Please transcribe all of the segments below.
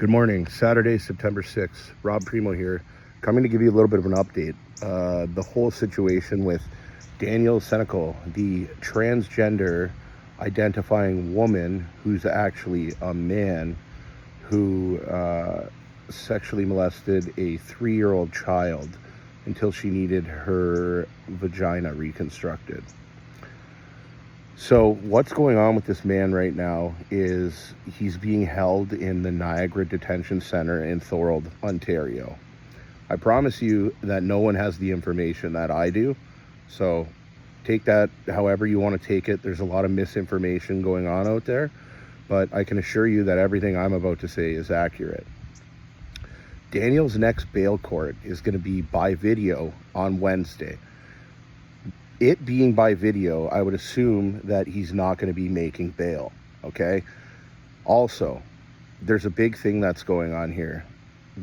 Good morning, Saturday, September 6th. Rob Primo here, coming to give you a little bit of an update. The whole situation with Daniel Senecal, the transgender identifying woman who's actually a man who sexually molested a 3-year-old child until she needed her vagina reconstructed. So what's going on with this man right now is he's being held in the Niagara Detention Center in Thorold, Ontario. I promise you that no one has the information that I do. So take that however you want to take it. There's a lot of misinformation going on out there, but I can assure you that everything I'm about to say is accurate. Daniel's next bail court is going to be by video on Wednesday. It being by video, I would assume that he's not going to be making bail, okay? Also, there's a big thing that's going on here.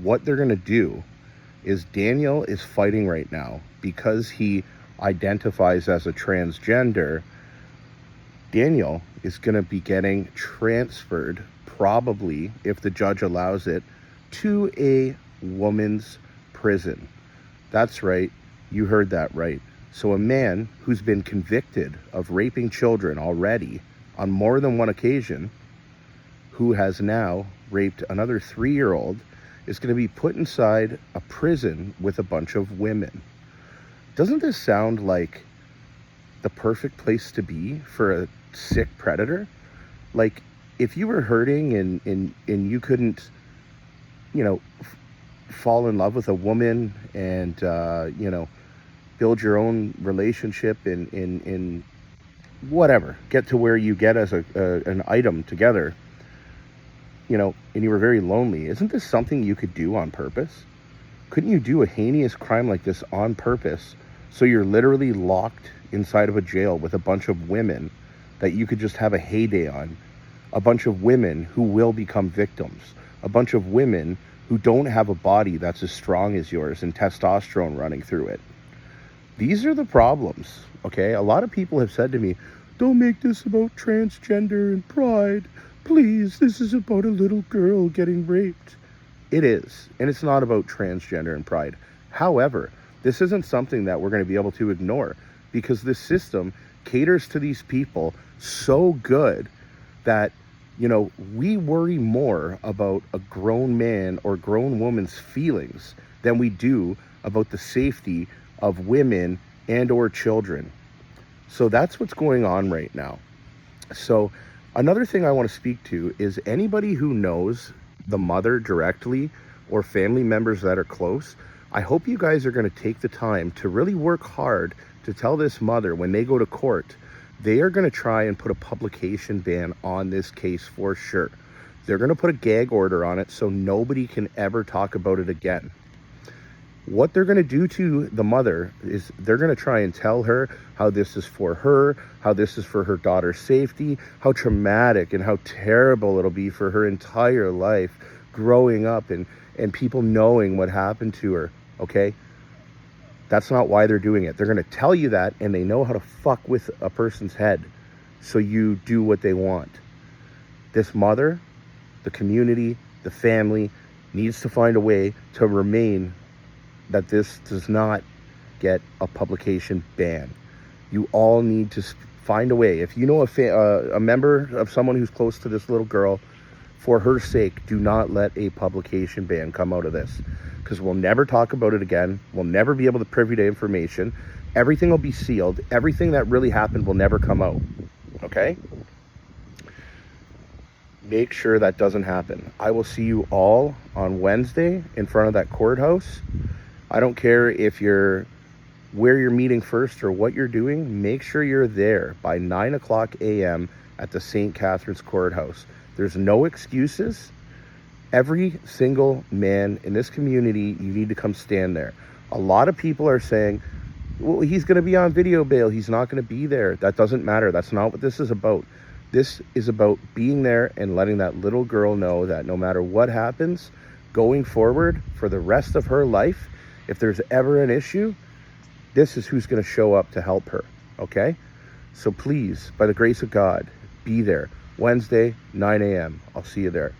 What they're going to do is Daniel is fighting right now because he identifies as a transgender. Daniel is going to be getting transferred, probably, if the judge allows it, to a woman's prison. That's right, you heard that right. So a man who's been convicted of raping children already on more than one occasion, who has now raped another 3-year-old, is going to be put inside a prison with a bunch of women. Doesn't this sound like the perfect place to be for a sick predator? Like, if you were hurting and you couldn't, fall in love with a woman and, build your own relationship in whatever, get to where you get as an item together, and you were very lonely. Isn't this something you could do on purpose? Couldn't you do a heinous crime like this on purpose so you're literally locked inside of a jail with a bunch of women that you could just have a heyday on? A bunch of women who will become victims. A bunch of women who don't have a body that's as strong as yours and testosterone running through it. These are the problems, okay? A lot of people have said to me, don't make this about transgender and pride. Please, this is about a little girl getting raped. It is, and it's not about transgender and pride. However, this isn't something that we're going to be able to ignore because this system caters to these people so good that, we worry more about a grown man or grown woman's feelings than we do about the safety of women and or children. So that's what's going on right now. So another thing I want to speak to is anybody who knows the mother directly or family members that are close. I hope you guys are going to take the time to really work hard to tell this mother when they go to court, they are going to try and put a publication ban on this case for sure. They're going to put a gag order on it so nobody can ever talk about it again. What they're going to do to the mother is they're going to try and tell her how this is for her, how this is for her daughter's safety, how traumatic and how terrible it'll be for her entire life growing up and people knowing what happened to her, okay? That's not why they're doing it. They're going to tell you that, and they know how to fuck with a person's head so you do what they want. This mother, the community, the family needs to find a way to remain that this does not get a publication ban. You all need to find a way. If you know a member of someone who's close to this little girl, for her sake, do not let a publication ban come out of this, because we'll never talk about it again. We'll never be able to privy to information. Everything will be sealed. Everything that really happened will never come out, okay? Make sure that doesn't happen. I will see you all on Wednesday in front of that courthouse. I don't care if you're where you're meeting first or what you're doing. Make sure you're there by 9:00 a.m. at the St. Catharines Courthouse. There's no excuses. Every single man in this community, you need to come stand there. A lot of people are saying, well, he's going to be on video bail. He's not going to be there. That doesn't matter. That's not what this is about. This is about being there and letting that little girl know that no matter what happens going forward for the rest of her life, if there's ever an issue, this is who's going to show up to help her, okay? So please, by the grace of God, be there. Wednesday, 9 a.m. I'll see you there.